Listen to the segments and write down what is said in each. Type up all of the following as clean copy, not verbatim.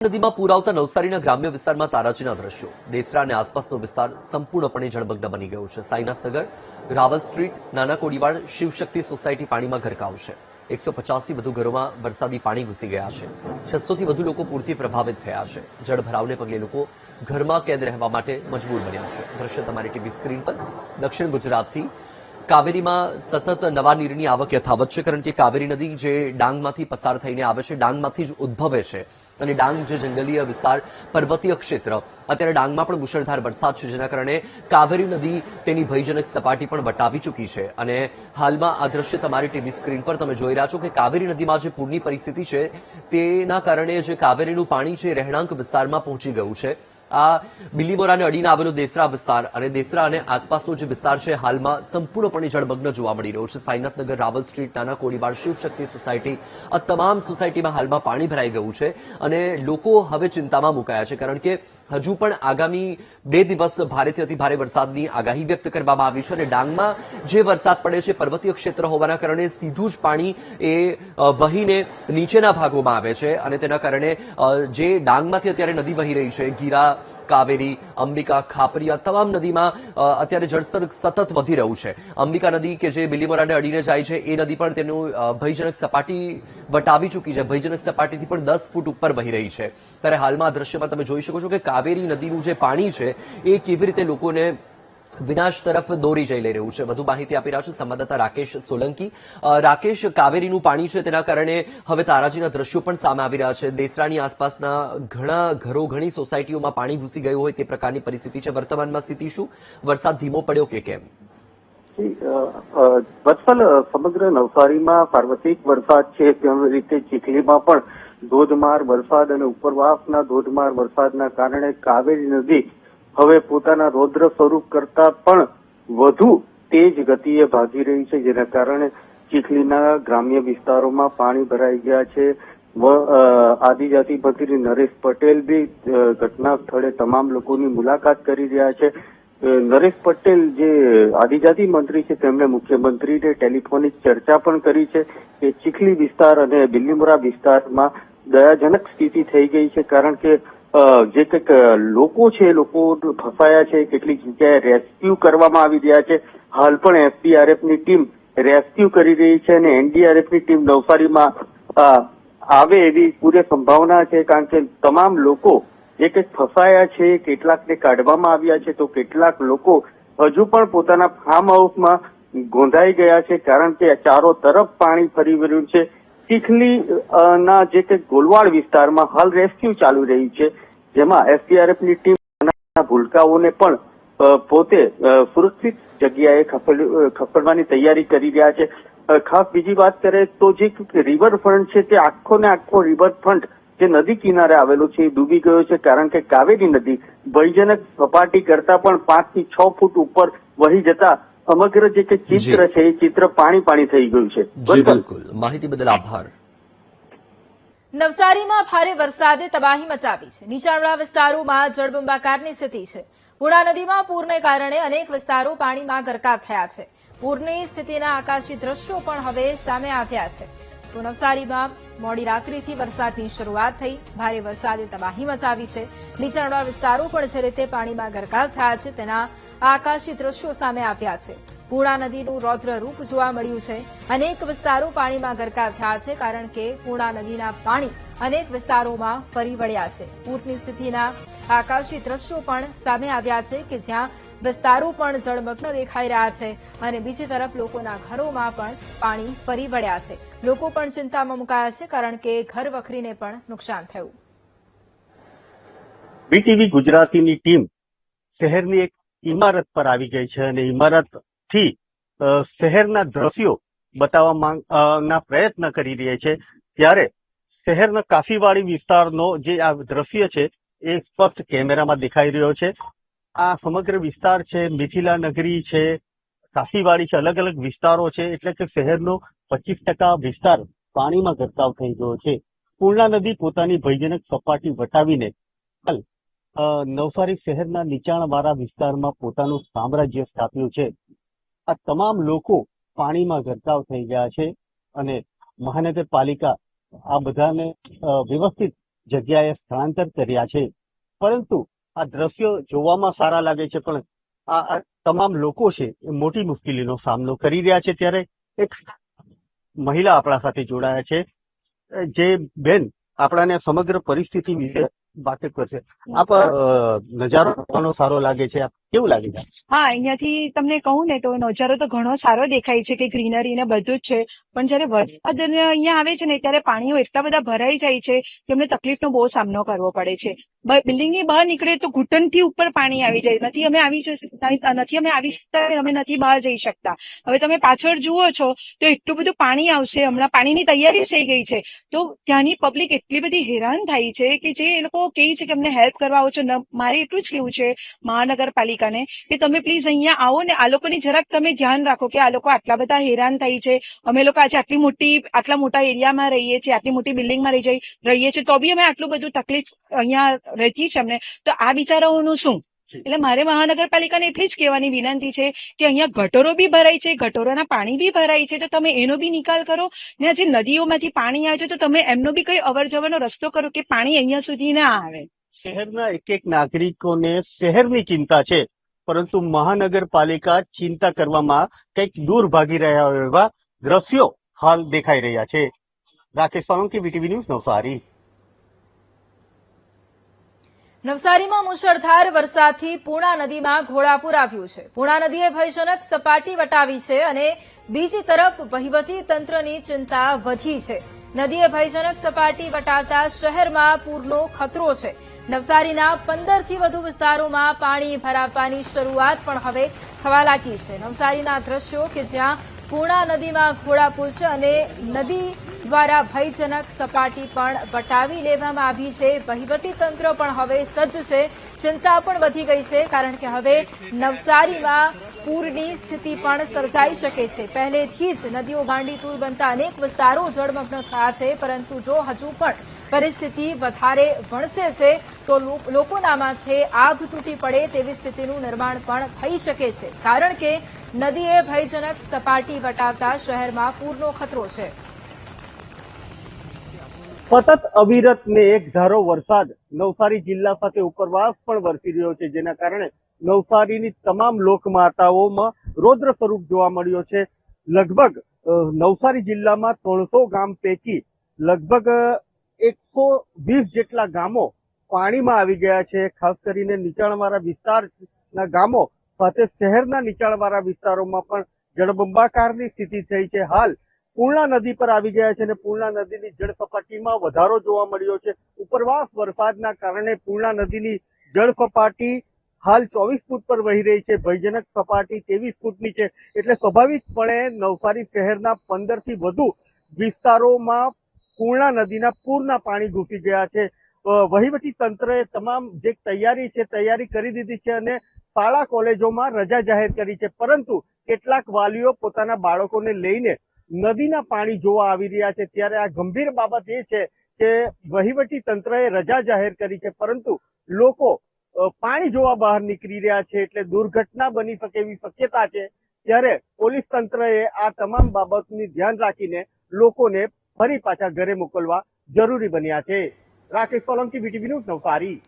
નદીમાં પૂર આવતા નવસારીના ગ્રામ્ય વિસ્તારમાં તારાજીના દ્રશ્યો. દેસરા અને આસપાસનો વિસ્તાર સંપૂર્ણપણે જળમગ્ન બની ગયો છે. સાઈનાથનગર, રાવલ સ્ટ્રીટ, નાના કોડીવાડ, શિવશક્તિ સોસાયટી પાણીમાં ગરકાવ છે. 150થી વધુ ઘરોમાં વરસાદી પાણી ઘૂસી ગયા છે. 600થી વધુ લોકો પૂરથી પ્રભાવિત થયા છે. જળભરાવને પગલે લોકો ઘરમાં કેદ રહેવા માટે મજબૂર બન્યા છે. દ્રશ્ય તમારી ટીવી સ્ક્રીન પર. દક્ષિણ ગુજરાતથી કાવેરીમાં સતત નવા નીરની આવક યથાવત છે, કારણ કે કાવેરી નદી જે ડાંગમાંથી પસાર થઈને આવે છે, ડાંગમાંથી જ ઉદ્ભવે છે. અને ડાંગ જે જંગલીય વિસ્તાર, પર્વતીય ક્ષેત્ર, અત્યારે ડાંગમાં પણ મુશળધાર વરસાદ છે, જેના કારણે કાવેરી નદી તેની ભયજનક સપાટી પણ વટાવી ચૂકી છે. અને હાલમાં આ દ્રશ્ય તમારી ટીવી સ્ક્રીન પર તમે જોઈ રહ્યા છો કે કાવેરી નદીમાં જે પૂરની પરિસ્થિતિ છે તેના કારણે જે કાવેરીનું પાણી છે રહેણાંક વિસ્તારમાં પહોંચી ગયું છે. આ બિલીમોરાને અડીને આવેલો દેસરા વિસ્તાર અને દેસરા અને આસપાસનો જે વિસ્તાર છે હાલમાં સંપૂર્ણપણે જળમગ્ન જોવા મળી રહ્યો છે. સાઈનાથનગર, રાવલ સ્ટ્રીટ, નાના કોડીવાડ, શિવશક્તિ સોસાયટી, આ તમામ સોસાયટીમાં હાલમાં પાણી ભરાઈ ગયું છે અને લોકો હવે ચિંતામાં મુકાયા છે, કારણ કે હજુ પણ આગામી 2 દિવસ ભારેથી અતિભારે વરસાદની આગાહી વ્યક્ત કરવામાં આવી છે. અને ડાંગમાં જે વરસાદ પડે છે, પર્વતીય ક્ષેત્ર હોવાના કારણે સીધું જ પાણી એ વહીને નીચેના ભાગોમાં આવે છે અને તેના કારણે જે ડાંગમાંથી અત્યારે નદી વહી રહી છે, ગીરા, કાવેરી, અંબિકા, ખાપરી, આ તમામ નદીમાં અત્યારે જળસ્તર સતત વધી રહ્યું છે. અંબિકા નદી કે જે બિલીમોરાને અડીને જાય છે એ નદી પણ તેનું ભયજનક સપાટી વટાવી ચૂકી છે. ભયજનક સપાટીથી પણ 10 ફૂટ ઉપર વહી રહી છે. ત્યારે હાલમાં આ દ્રશ્યમાં તમે જોઈ શકો છો કે કાવેરી નદીનું જે પાણી છે એ કેવી રીતે લોકોને વિનાશ તરફ દોરી જઈ લઈ રહ્યું છે. વધુ માહિતી આપી રહ્યા છે સંવાદદાતા રાકેશ સોલંકી. રાકેશ, કાવેરીનું પાણી છે તેના કારણે હવે તારાજીના દ્રશ્યો પણ સામે આવી રહ્યા છે. દેસરાની આસપાસના ઘણા ઘરો, ઘણી સોસાયટીઓમાં પાણી ઘૂસી ગયું હોય તે પ્રકારની પરિસ્થિતિ છે. વર્તમાનમાં સ્થિતિ શું? વરસાદ ધીમો પડ્યો કે કેમ? વત્સલ, સમગ્ર નવસારીમાં સાર્વત્રિક વરસાદ છે, તેવી રીતે ચીખલીમાં પણ ધોધમાર વરસાદ અને ઉપરવાસના ધોધમાર વરસાદના કારણે કાવેરી નદી હવે પોતાના રૌદ્ર સ્વરૂપ કરતા પણ વધુ તેજ ગતિએ ભાગી રહી છે, જેના કારણે ચીખલીના ગ્રામ્ય વિસ્તારોમાં પાણી ભરાઈ ગયા છે. આદિજાતિ મંત્રી નરેશ પટેલ બી ઘટના સ્થળે તમામ લોકોની મુલાકાત કરી રહ્યા છે. નરેશ પટેલ જે આદિજાતિ મંત્રી છે તેમણે મુખ્યમંત્રીને ટેલિફોનિક ચર્ચા પણ કરી છે કે ચીખલી વિસ્તાર અને બિલીમોરા વિસ્તારમાં દયાજનક સ્થિતિ થઈ ગઈ છે, કારણ કે જે કંઈક લોકો છે, લોકો ફસાયા છે, કેટલીક જગ્યાએ રેસ્ક્યુ કરવામાં આવી રહ્યા છે. હાલ પણ એસડીઆરએફની ટીમ રેસ્ક્યુ કરી રહી છે અને એનડીઆરએફની ટીમ નવસારીમાં આવે એવી પૂરી સંભાવના છે, કારણ કે તમામ લોકો જે કંઈક ફસાયા છે કેટલાકને કાઢવામાં આવ્યા છે, તો કેટલાક લોકો હજુ પણ પોતાના ફાર્મ હાઉસમાં ગોંધાઈ ગયા છે, કારણ કે ચારો તરફ પાણી ફરી વળ્યું છે. ચીખલી ના જે કંઈક ગોલવાડ વિસ્તારમાં હાલ રેસ્ક્યુ ચાલુ રહી છે, જેમાં એસડીઆરએફની ટીમ ભૂલકાઓને પણ પોતે સુરક્ષિત જગ્યાએ ખસેડવાની તૈયારી કરી રહ્યા છે. ખાસ બીજી વાત કરીએ તો જે રિવરફ્રન્ટ છે તે આખો ને આખો રિવરફ્રન્ટ જે નદી કિનારે આવેલો છે એ ડૂબી ગયો છે, કારણ કે કાવેરી નદી ભયજનક સપાટી કરતા પણ 5 થી 6 ફૂટ ઉપર વહી જતા સમગ્ર જે કે ચિત્ર છે એ ચિત્ર પાણી થઈ ગયું છે. બિલકુલ, માહિતી બદલ આભાર. નવસારીમાં ભારે વરસાદે તબાહી મચાવી છે. નીચાણવાળા વિસ્તારોમાં જળબંબાકારની સ્થિતિ છે. પૂર્ણા નદીમાં પૂરને કારણે અનેક વિસ્તારો પાણીમાં ગરકાવ થયા છે. પૂરની સ્થિતિના આકાશી દ્રશ્યો પણ હવે સામે આવ્યા છે. તો નવસારીમાં મોડી રાત્રિથી વરસાદની શરૂઆત થઈ. ભારે વરસાદે તબાહી મચાવી છે. નીચાણવાળા વિસ્તારો પણ જે રીતે પાણીમાં ગરકાવ થયા છે તેના આકાશી દ્રશ્યો સામે આવ્યા છે. પૂર્ણા નદીનું રૌદ્ર રૂપ જોવા મળ્યું છે. અનેક વિસ્તારો પાણીમાં ગરકાવ થયા છે, કારણ કે પૂર્ણા નદીના પાણી અનેક વિસ્તારોમાં ફરી વળ્યા છે. પૂરની સ્થિતિના આકાશી દ્રશ્યો પણ સામે આવ્યા છે કે જ્યાં વિસ્તારો પણ જળમગ્ન દેખાઈ રહ્યા છે અને બીજી તરફ લોકોના ઘરોમાં પણ પાણી ફરી વળ્યા છે. લોકો પણ ચિંતામાં મુકાયા છે, કારણ કે ઘર વખરીને પણ નુકસાન થયું. વીટીવી ગુજરાતીની ટીમ શહેરની એક ઇમારત પર આવી ગઈ છે અને ઇમારતથી શહેરના દ્રશ્યો બતાવવાના પ્રયત્ન કરી રહી છે. ત્યારે શહેરના કાફીવાડી વિસ્તારનો જે આ દ્રશ્ય છે એ સ્પષ્ટ કેમેરામાં દેખાઈ રહ્યો છે. આ સમગ્ર વિસ્તાર છે, મિથિલા નગરી છે, કાફીવાડી છે, અલગ અલગ વિસ્તારો છે, એટલે કે શહેરનો 25% વિસ્તાર પાણીમાં ગરકાવ થઈ ગયો છે. પૂર્ણા નદી પોતાની ભયજનક સપાટી વટાવીને હાલ નવસારી શહેરના નીચાણવાળા વિસ્તારમાં પોતાનું સામ્રાજ્ય સ્થાપ્યું છે. આ તમામ લોકો પાણીમાં ગરકાવ થઈ ગયા છે અને મહાનગરપાલિકા આ બધાને વ્યવસ્થિત જગ્યાએ સ્થળાંતર કર્યા છે. પરંતુ આ દ્રશ્યો જોવામાં સારા લાગે છે, પણ આ તમામ લોકો છે એ મોટી મુશ્કેલીનો સામનો કરી રહ્યા છે. ત્યારે એક મહિલા આપણા સાથે જોડાયા છે, જે બેન આપણાને સમગ્ર પરિસ્થિતિ વિશે વાત કરશે. આપ નજારો જોવાનો સારો લાગે છે, આપ કેવું લાગે છે? હા, અહીંયાથી તમને કહું ને તો નજારો તો ઘણો સારો દેખાય છે કે ગ્રીનરી ને બધું જ છે, પણ જયારે વરસાદ અહીંયા આવે છે ને ત્યારે પાણીઓ એટલા બધા ભરાઈ જાય છે કે અમને તકલીફનો બહુ સામનો કરવો પડે છે. બિલ્ડિંગ ની બહાર નીકળે તો ઘૂંટણથી ઉપર પાણી આવી જાય, નથી અમે આવી શકતા, અમે નથી બહાર જઈ શકતા. હવે તમે પાછળ જુઓ છો તો એટલું બધું પાણી આવશે, હમણાં પાણીની તૈયારી થઈ ગઈ છે, તો ત્યાંની પબ્લિક એટલી બધી હેરાન થાય છે કે જે એ લોકો કહે છે કે અમને હેલ્પ કરવા આવો છો. મારે એટલું જ કેવું છે મહાનગરપાલિકાને કે તમે પ્લીઝ અહીંયા આવો ને આ લોકોની જરાક તમે ધ્યાન રાખો કે આ લોકો આટલા બધા હેરાન થાય છે. અમે લોકો આજે આટલા મોટા એરિયામાં રહીએ છીએ, આટલી મોટી બિલ્ડિંગમાં રહીએ છીએ, તો બી અમે આટલું બધું તકલીફ અહીંયા રહેતી છે અમને, તો આ બિચારાઓનું શું? એટલે મારે મહાનગરપાલિકાને એટલી જ કહેવાની વિનંતી છે કે અહીંયા ગટરો બી ભરાય છે, ગટરોના પાણી બી ભરાય છે, તો તમે એનો બી નિકાલ કરો ને જે નદીઓમાંથી પાણી આવે છે તો તમે એમનો બી કઈ અવર જવરનો રસ્તો કરો કે પાણી અહીંયા સુધી ના આવે. શહેરના એક નાગરિકોને શહેરની ચિંતા છે, પરંતુ મહાનગરપાલિકા ચિંતા કરવામાં કંઈક દૂર ભાગી રહ્યા હોય એવા દ્રશ્યો હાલ દેખાઈ રહ્યા છે. Rakesh Solanki, VTV news, Navsari. નવસારીમાં મુશળધાર વરસાદથી પૂર્ણા નદીમાં ઘોડાપૂર આવ્યું છે. પૂર્ણા નદીએ ભયજનક સપાટી વટાવી છે અને બીજી તરફ વહીવટી તંત્રની ચિંતા વધી છે. નદીએ ભયજનક સપાટી વટાવતા શહેરમાં પૂરનો ખતરો છે. નવસારીના 15થી વધુ વિસ્તારોમાં પાણી ભરાવાની શરૂઆત પણ હવે થવા લાગી છે. નવસારીના દ્રશ્યો કે જ્યાં પૂર્ણા નદીમાં ઘોડાપૂર છે અને નદી દ્વારા ભયજનક સપાટી પણ વટાવી લેવામાં આવી છે. વહીવટી તંત્ર પણ હવે સજ્જ છે, ચિંતા પણ વધી ગઈ છે, કારણ કે હવે નવસારીમાં પૂરની સ્થિતિ પણ સર્જાઈ શકે છે. પહેલેથી જ નદીઓ ગાંડીતુર બનતા અનેક વિસ્તારો જળમગ્ન થયા છે, પરંતુ જો હજુ પણ પરિસ્થિતિ વધારે વણસે છે તો લોકોના માથે આભ તૂટી પડે તેવી સ્થિતિનું નિર્માણ પણ થઈ શકે છે, કારણ કે નદીએ ભયજનક સપાટી વટાવતા શહેરમાં પૂરનો ખતરો છે. સતત અવિરત ને એક ધારો વરસાદ નવસારી જિલ્લા સાથે ઉપરવાસ પણ વરસી રહ્યો છે, જેના કારણે નવસારીની તમામ લોકમાતાઓમાં રૌદ્ર સ્વરૂપ જોવા મળ્યો છે. લગભગ નવસારી જિલ્લામાં 300 ગામ પૈકી લગભગ 120 જેટલા ગામો પાણીમાં આવી ગયા છે. ખાસ કરીને નીચાણવાળા વિસ્તારના ગામો સાથે શહેરના નીચાણવાળા વિસ્તારોમાં પણ જળબંબાકારની સ્થિતિ થઈ છે. હાલ પૂર્ણા નદી પર આવી ગયા છે અને પૂર્ણા નદીની જળ સપાટીમાં વધારો જોવા મળ્યો છે. ઉપરવાસ વરસાદના કારણે પૂર્ણા નદીની જળ સપાટી હાલ 24 ફૂટ પર વહી રહી છે. ભયજનક સપાટી 23 ફૂટની છે, એટલે સ્વાભાવિકપણે નવસારી શહેરના 15થી વધુ વિસ્તારોમાં પૂર્ણા નદીના પૂરના પાણી ઘૂસી ગયા છે. વહીવટી તંત્રએ તમામ જે તૈયારી કરી દીધી છે અને શાળા કોલેજોમાં રજા જાહેર કરી છે, પરંતુ કેટલાક વાલીઓ પોતાના બાળકોને લઈને નદીના પાણી જોવા આવી રહ્યા છે. ત્યારે આ ગંભીર બાબત એ છે કે વહીવટી તંત્રએ રજા જાહેર કરી છે, પરંતુ લોકો પાણી જોવા બહાર નીકળી રહ્યા છે, એટલે દુર્ઘટના બની શકે એવી શક્યતા છે. ત્યારે પોલીસ તંત્રએ આ તમામ બાબતની ધ્યાન રાખીને લોકોને ફરી પાછા ઘરે મોકલવા જરૂરી બન્યા છે. Rakesh Solanki, VTV news, Navsari.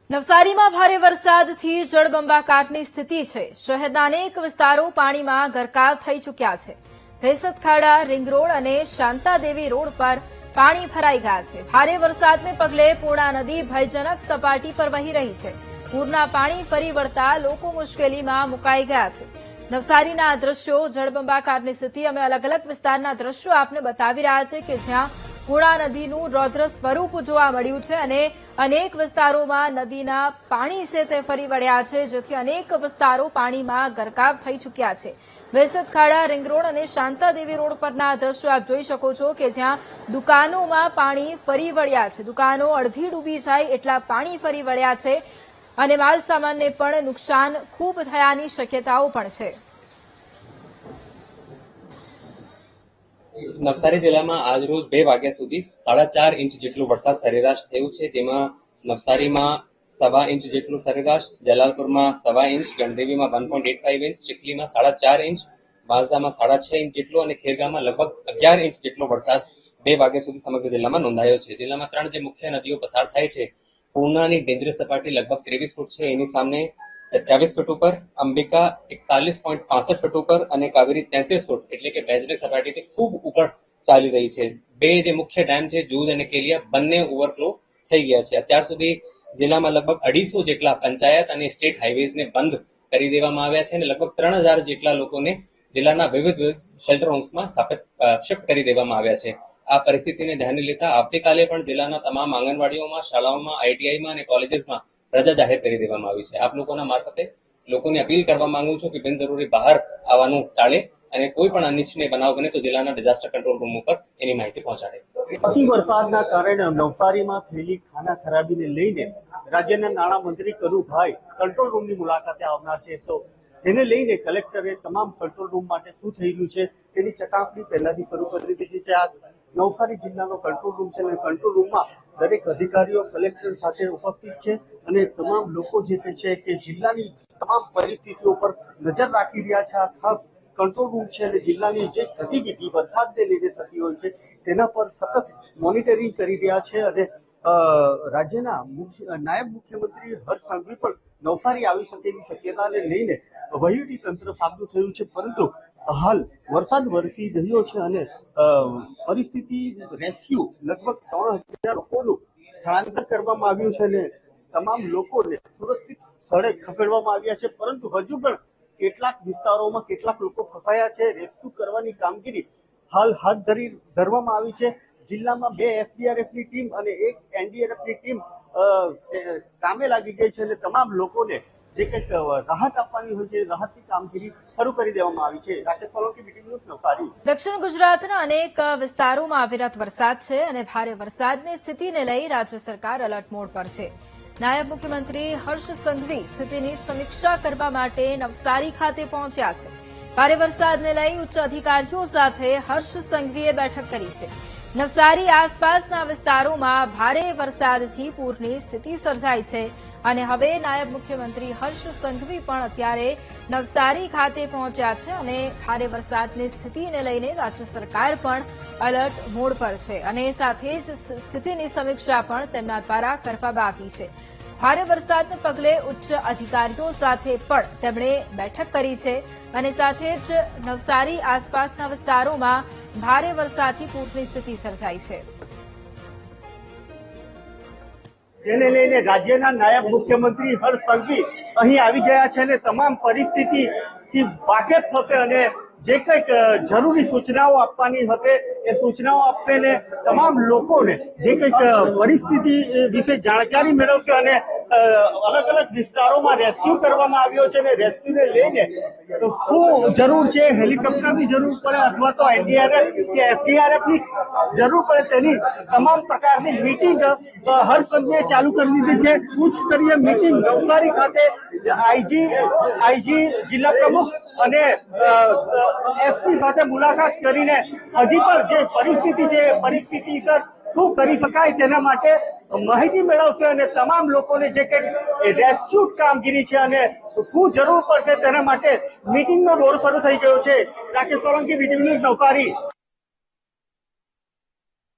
નવસારીમાં ભારે વરસાદથી જળબંબાકારની સ્થિતિ છે. શહેરના અનેક વિસ્તારો પાણીમાં ગરકાવ થઈ ચૂક્યા છે. ભેસતખાડા, રિંગ રોડ અને શાંતાદેવી રોડ પર પાણી ભરાઈ ગયા છે. ભારે વરસાદને પગલે પૂર્ણા નદી ભયજનક સપાટી પર વહી રહી છે. પૂરના પાણી ફરી વળતા લોકો મુશ્કેલીમાં મુકાઈ ગયા છે. નવસારીના દ્રશ્યો, જળબંબાકારની સ્થિતિ, અમે અલગ અલગ વિસ્તારના દ્રશ્યો આપને બતાવી રહ્યા છે કે જ્યાં પૂર્ણા નદીનું રૌદ્ર સ્વરૂપ જોવા મળ્યું છે અને અનેક વિસ્તારોમાં નદીના પાણી છે તે ફરી વળ્યા છે, જેથી અનેક વિસ્તારો પાણીમાં ગરકાવ થઈ ચૂક્યા છે. વેસતખાડા, રિંગ રોડ અને શાંતાદેવી રોડ પરના દ્રશ્યો આપ જોઈ શકો છો કે જ્યાં દુકાનોમાં પાણી ફરી વળ્યા છે. દુકાનો અડધી ડૂબી જાય એટલા પાણી ફરી વળ્યા છે અને માલ સામાનને પણ નુકસાન ખૂબ થયાની શક્યતાઓ પણ છે. નવસારી જિલ્લામાં આજરોજ 2 વાગ્યા સુધી 4.5 ઇંચ જેટલો વરસાદ સરેરાશ થયું છે, જેમાં નવસારીમાં 1.25 ઇંચ જેટલું સરેરાશ, જલાલપુરમાં 1.25 ઇંચ, ગણદેવીમાં 1.85 ઇંચ, ચીખલીમાં 4.5 ઇંચ, વાંસદામાં 6.5 ઇંચ જેટલો અને ખેરગામમાં લગભગ 11 ઇંચ જેટલો વરસાદ 2 વાગ્યા સુધી સમગ્ર જિલ્લામાં નોંધાયો છે. જિલ્લામાં 3 જે મુખ્ય નદીઓ પસાર થાય છે, પૂર્ણાની ડેન્જરસ સપાટી લગભગ 23 ફૂટ છે, એની સામે 27 ફૂટ ઉપર, અંબિકા 41.65 ફૂટ ઉપર અને કાવેરી 33 ફૂટ એટલે કે બેઝમેન્ટ સપાટીથી ખૂબ ઉપર ચાલી રહી છે. 2 જે મુખ્ય ડેમ છે, જૂજ અને કેલિયા, બંને ઓવરફ્લો થઈ ગયા છે. અત્યાર સુધી જિલ્લામાં લગભગ 250 જેટલા પંચાયત અને સ્ટેટ હાઈવેઝને બંધ કરી દેવામાં આવ્યા છે અને લગભગ 3000 જેટલા લોકોને જિલ્લાના વિવિધ શેલ્ટર હોમ્સમાં શિફ્ટ કરી દેવામાં આવ્યા છે. આ પરિસ્થિતિને ધ્યાને લેતા આવતીકાલે પણ જિલ્લાના તમામ આંગણવાડીઓમાં, શાળાઓમાં, આઈટીઆઈમાં અને કોલેજીસમાં રજા જાહેર કરી દેવામાં આવી છે. આપ લોકોના મારફતે લોકોને અપીલ કરવા માંગુ છું કે બિનજરૂરી બહાર આવવાનું ટાળે અને કોઈ પણ અનિચ્છનીય બનાવ બને તો જિલ્લાના ડિઝાસ્ટર કંટ્રોલ રૂમ ઉપર એની માહિતી પહોંચાડે. અતિ વરસાદના કારણે નવસારીમાં થયેલી ખાના ખરાબીને લઈને રાજ્યના નાણામંત્રી કનુભાઈ કંટ્રોલ રૂમની મુલાકાતે આવનાર છે. તો તેને લઈને કલેક્ટરે તમામ કંટ્રોલ રૂમ માટે શું થઈ રહ્યું છે તેની ચકાસણી પહેલાથી શરૂ કરી દીધી છે. આ નવસારી જિલ્લાનો કંટ્રોલ રૂમ છે અને કંટ્રોલ રૂમમાં દરેક અધિકારીઓ કલેક્ટર સાથે ઉપસ્થિત છે અને તમામ લોકો જે છે કે જિલ્લાની તમામ પરિસ્થિતિઓ પર નજર રાખી રહ્યા છે. આ ખાસ કંટ્રોલ રૂમ છે અને જિલ્લાની જે ગતિવિધિ વરસાદને લીધે થતી હોય છે તેના પર સતત મોનિટરિંગ કરી રહ્યા છે અને રાજ્યના નાયબ મુખ્યમંત્રી હર્ષ સંઘવી પણ નવસારી આવી શકે એવી શક્યતાને લઈને વહીવટી તંત્ર સાબદું થયું છે. પરંતુ હાલ વરસાદ વરસી રહ્યો છે અને પરિસ્થિતિ રેસ્ક્યુ લગભગ 3000 લોકોનું સ્થળાંતર કરવામાં આવ્યું છે અને તમામ લોકોને સુરક્ષિત સ્થળે ખસેડવામાં આવ્યા છે. પરંતુ હજુ પણ કેટલાક વિસ્તારોમાં કેટલાક લોકો ફસાયા છે. રેસ્ક્યુ કરવાની કામગીરી હાલ હાથ ધરવામાં આવી છે. જિલ્લામાં 2 એસડીઆરએફની ટીમ અને 1 એનડીઆરએફની ટીમ કામે લાગી ગઈ છે અને તમામ લોકોને જે કંઈક રાહત આપવાની હોય છે રાહતની કામગીરી શરૂ કરી દેવામાં આવી છે. Rakesh Solanki, BTV news, Navsari. દક્ષિણ ગુજરાતના અનેક વિસ્તારોમાં અવિરત વરસાદ છે અને ભારે વરસાદની સ્થિતિને લઈ રાજ્ય સરકાર એલર્ટ મોડ પર છે. નાયબ મુખ્યમંત્રી હર્ષ સંઘવી સ્થિતિની સમીક્ષા કરવા માટે નવસારી ખાતે પહોંચ્યા છે. ભારે વરસાદને લઈ ઉચ્ચ અધિકારીઓ સાથે હર્ષ સંઘવીએ બેઠક કરી છે. નવસારી આસપાસના વિસ્તારોમાં ભારે વરસાદથી પૂરની સ્થિતિ સર્જાઈ છે અને હવે નાયબ મુખ્યમંત્રી હર્ષ સંઘવી પણ અત્યારે નવસારી ખાતે પહોંચ્યા છે અને ભારે વરસાદની સ્થિતિને લઈને રાજ્ય સરકાર પણ એલર્ટ મોડ પર છે અને સાથે જ સ્થિતિની સમીક્ષા પણ તેમના દ્વારા કરવામાં આવી છે. ભારે વરસાદને પગલે ઉચ્ચ અધિકારીઓ સાથે પણ તેમણે બેઠક કરી છે અને સાથે જ નવસારી આસપાસના વિસ્તારોમાં ભારે વરસાદથી પૂરની સ્થિતિ સર્જાઈ છે. જેને લઈને રાજ્યના નાયબ મુખ્યમંત્રી હર્ષ સંઘવી અહીં આવી ગયા છે અને તમામ પરિસ્થિતિથી વાકેફ થશે અને જે કંઈક જરૂરી સૂચનાઓ આપવાની હશે એ સૂચનાઓ આપશે ને તમામ લોકોને જે કંઈક પરિસ્થિતિ વિશે જાણકારી મેળવશે અને અલગ અલગ વિસ્તારોમાં રેસ્ક્યુ કરવામાં આવ્યો છે અને રેસ્ક્યુને લઈને શું જરૂર છે, હેલિકોપ્ટરની જરૂર પડે અથવા તો એનડીઆરએફ કે એસડીઆરએફની જરૂર પડે તેની તમામ પ્રકારની મીટિંગ હર્ષ સંઘવીએ ચાલુ કરી દીધી છે. ઉચ્ચ સ્તરીય મીટિંગ નવસારી ખાતે આઈજી, જિલ્લા પ્રમુખ અને એસપી સાથે મુલાકાત કરીને હજી પણ જે પરિસ્થિતિ છે એ પરિસ્થિતિસર શું કરી શકાય તેના માટે માહિતી મેળવશે અને તમામ લોકોને જે કંઈક રેસ્ક્યુ કામગીરી છે અને શું જરૂર પડશે તેના માટે મીટિંગનો દોર શરૂ થઈ ગયો છે. Rakesh Solanki, BTV news, Navsari.